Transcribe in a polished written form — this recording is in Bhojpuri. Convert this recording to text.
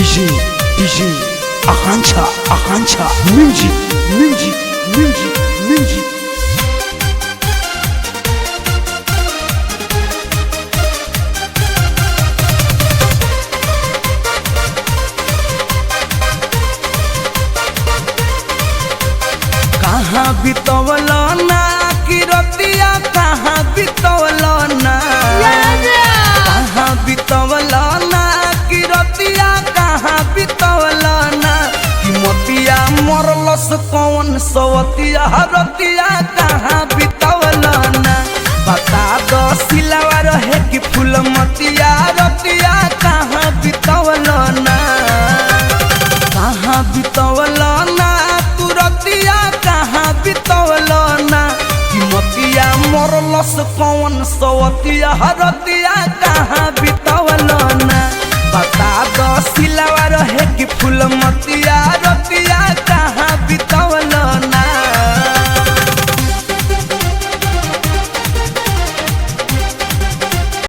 DJ Akancha music कहाँ बितवलो ना कि रतिया कहाँ बितवलो ना कहाँ बितवलो ना कि रतिया कहाँ बितवलो ना कि मोतिया मरलस कौन सवतिया रतिया कहाँ बितवलो ना बता दो सिलावा रहे कि फूल मतिया रतिया कहाँ बितवलो ना कहाँ बितवलो ना तू रतिया कहाँ बितवलो ना कि मोतिया मरलस कौन सवतिया रतिया कहाँ बितवलो